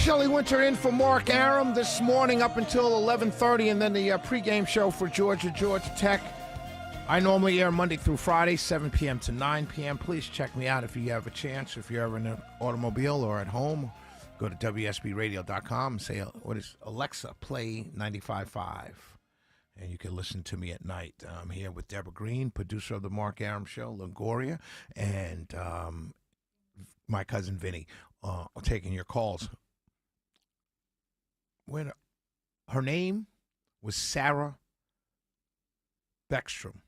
Shelley Winter in for Mark Aram this morning up until 11:30, and then the pregame show for Georgia Tech. I normally air Monday through Friday, 7 p.m. to 9 p.m. Please check me out if you have a chance. If you're ever in an automobile or at home, go to WSBRadio.com and say, what is Alexa, play 95.5. And you can listen to me at night. I'm here with Deborah Green, producer of the Mark Aram Show, Longoria, and my cousin Vinny, taking your calls. Her name was Sarah Beckstrom.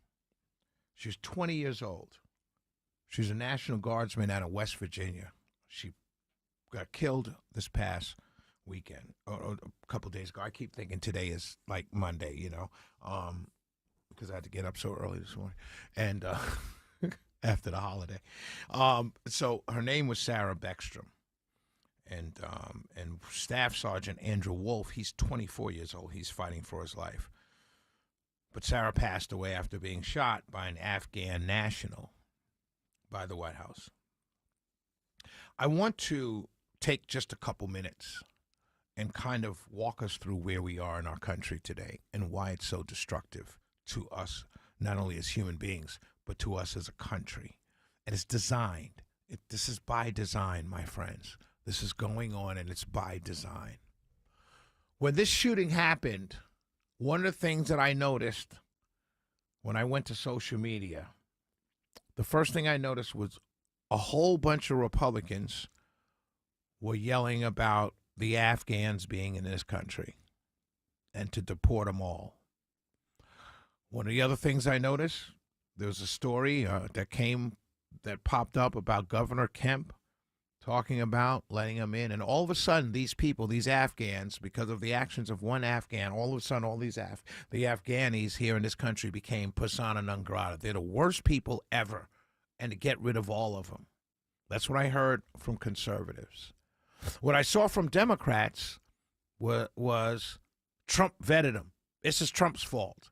She was 20 years old. She was a National Guardsman out of West Virginia. She got killed this past weekend, or a couple days ago. I keep thinking today is like Monday, because I had to get up so early this morning, and after the holiday. So her name was Sarah Beckstrom. And Staff Sergeant Andrew Wolf, he's 24 years old. He's fighting for his life. But Sarah passed away after being shot by an Afghan national by the White House. I want to take just a couple minutes and kind of walk us through where we are in our country today and why it's so destructive to us, not only as human beings, but to us as a country. And it's designed. This is by design, my friends. This is going on, and it's by design. When this shooting happened, one of the things that I noticed when I went to social media, the first thing I noticed was a whole bunch of Republicans were yelling about the Afghans being in this country and to deport them all. One of the other things I noticed, there was a story that popped up about Governor Kemp talking about letting them in. And all of a sudden, these people, these Afghans, because of the actions of one Afghan, all of a sudden, all these the Afghanis here in this country became persona non grata. They're the worst people ever, and to get rid of all of them. That's what I heard from conservatives. What I saw from Democrats was Trump vetted them. This is Trump's fault.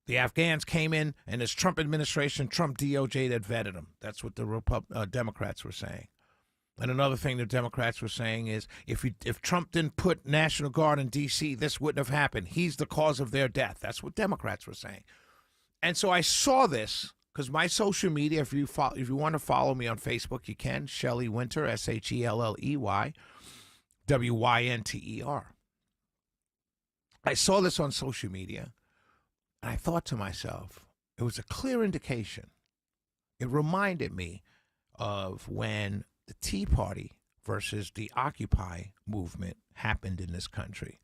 The Afghans came in, and it's Trump administration, Trump DOJ that vetted them. That's what the Democrats were saying. And another thing the Democrats were saying is if Trump didn't put National Guard in D.C., this wouldn't have happened. He's the cause of their death. That's what Democrats were saying. And so I saw this because my social media, if you want to follow me on Facebook, you can. Shelley Winter, Shelley Winter. I saw this on social media, and I thought to myself, it was a clear indication. It reminded me of when the Tea Party versus the Occupy movement happened in this country.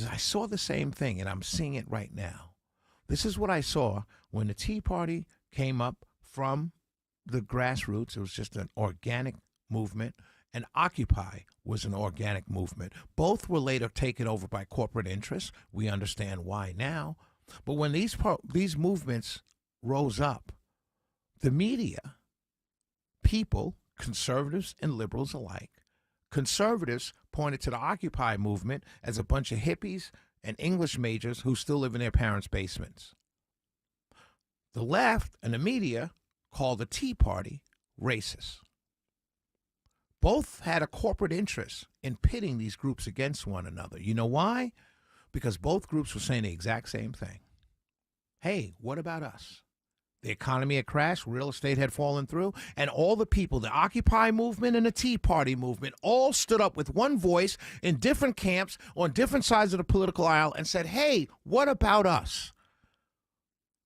I saw the same thing, and I'm seeing it right now. This is what I saw when the Tea Party came up from the grassroots. It was just an organic movement, and Occupy was an organic movement. Both were later taken over by corporate interests. We understand why now. But when these movements rose up, the media, people, conservatives and liberals alike, conservatives pointed to the Occupy movement as a bunch of hippies and English majors who still live in their parents' basements. The left and the media called the Tea Party racist. Both had a corporate interest in pitting these groups against one another. You know why? Because both groups were saying the exact same thing. Hey, what about us? The economy had crashed, real estate had fallen through, and all the people, the Occupy movement and the Tea Party movement, all stood up with one voice in different camps on different sides of the political aisle and said, hey, what about us?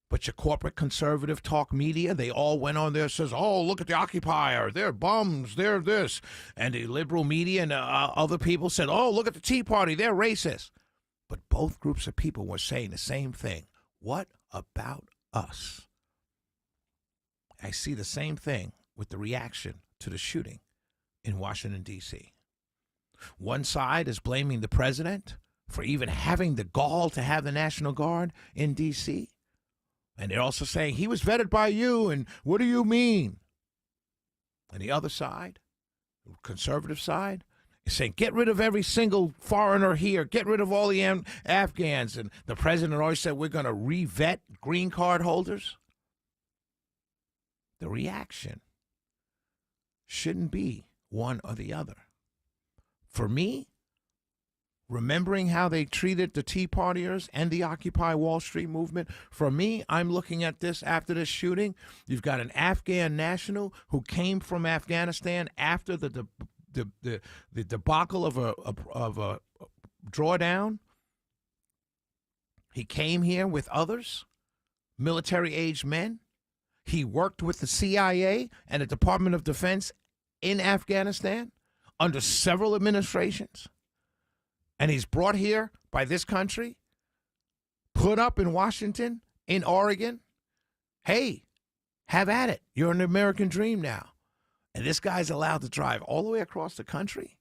But your corporate conservative talk media, they all went on there and says, oh, look at the Occupier, they're bums, they're this. And the liberal media and other people said, oh, look at the Tea Party, they're racist. But both groups of people were saying the same thing. What about us? I see the same thing with the reaction to the shooting in Washington, D.C. One side is blaming the president for even having the gall to have the National Guard in D.C., and they're also saying he was vetted by you, and what do you mean? And the other side, the conservative side, is saying get rid of every single foreigner here, get rid of all the Afghans. And the president always said we're going to re-vet green card holders. The reaction shouldn't be one or the other. For me, remembering how they treated the Tea Partiers and the Occupy Wall Street movement, for me, I'm looking at this after this shooting. You've got an Afghan national who came from Afghanistan after the debacle of a drawdown. He came here with others, military-aged men. He worked with the CIA and the Department of Defense in Afghanistan under several administrations. And he's brought here by this country, put up in Washington, in Oregon. Hey, have at it. You're an American dream now. And this guy's allowed to drive all the way across the country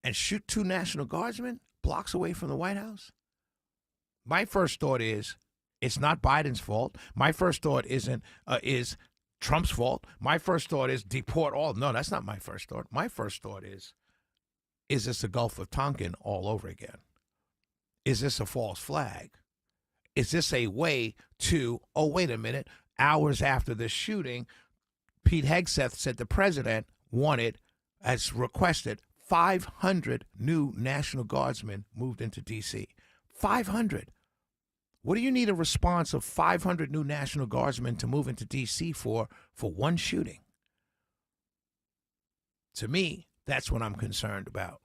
and shoot 2 National Guardsmen blocks away from the White House. My first thought is, it's not Biden's fault. My first thought is Trump's fault. My first thought is deport all. No, that's not my first thought. My first thought is this the Gulf of Tonkin all over again? Is this a false flag? Is this a way to, oh, wait a minute, hours after the shooting, Pete Hegseth said the president wanted, as requested, 500 new National Guardsmen moved into D.C. 500. What do you need a response of 500 new National Guardsmen to move into D.C. for one shooting? To me, that's what I'm concerned about.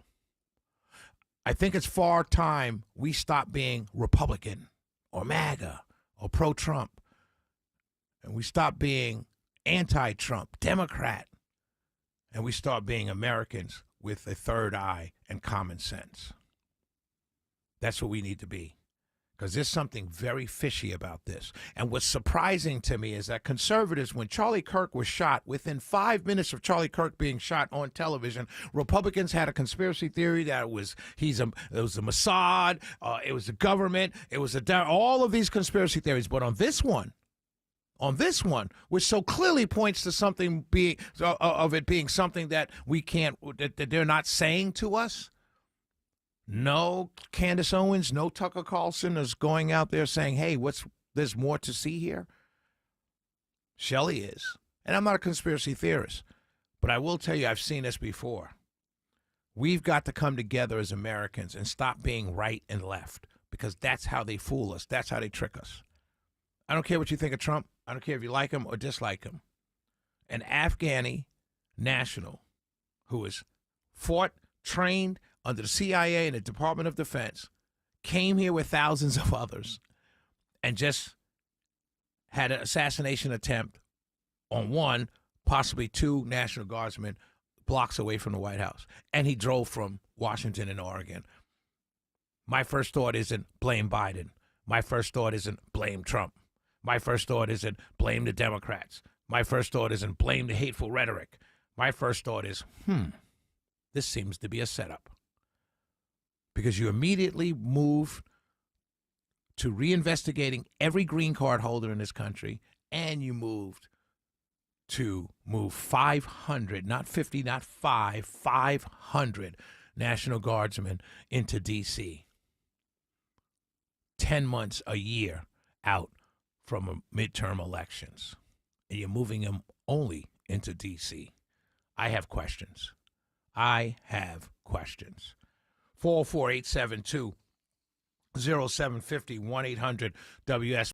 I think it's far time we stop being Republican or MAGA or pro-Trump, and we stop being anti-Trump, Democrat, and we start being Americans with a third eye and common sense. That's what we need to be, because there's something very fishy about this. And what's surprising to me is that conservatives, when Charlie Kirk was shot, within 5 minutes of Charlie Kirk being shot on television, Republicans had a conspiracy theory that it was the Mossad, it was the government, it was all of these conspiracy theories. But on this one, which so clearly points to something being something that we can't, that they're not saying to us. No Candace Owens, no Tucker Carlson is going out there saying, hey, there's more to see here. Shelley is. And I'm not a conspiracy theorist, but I will tell you, I've seen this before. We've got to come together as Americans and stop being right and left, because that's how they fool us. That's how they trick us. I don't care what you think of Trump. I don't care if you like him or dislike him. An Afghani national who was fought, trained under the CIA and the Department of Defense, came here with thousands of others and just had an assassination attempt on 1, possibly 2 National Guardsmen blocks away from the White House. And he drove from Washington and Oregon. My first thought isn't blame Biden. My first thought isn't blame Trump. My first thought isn't blame the Democrats. My first thought isn't blame the hateful rhetoric. My first thought is, this seems to be a setup. Because you immediately move to reinvestigating every green card holder in this country, and you moved to move 500, not 50, not 500 National Guardsmen into D.C. 10 months, a year out from midterm elections. And you're moving them only into D.C. I have questions. 404-872-0750, 1-800-WS.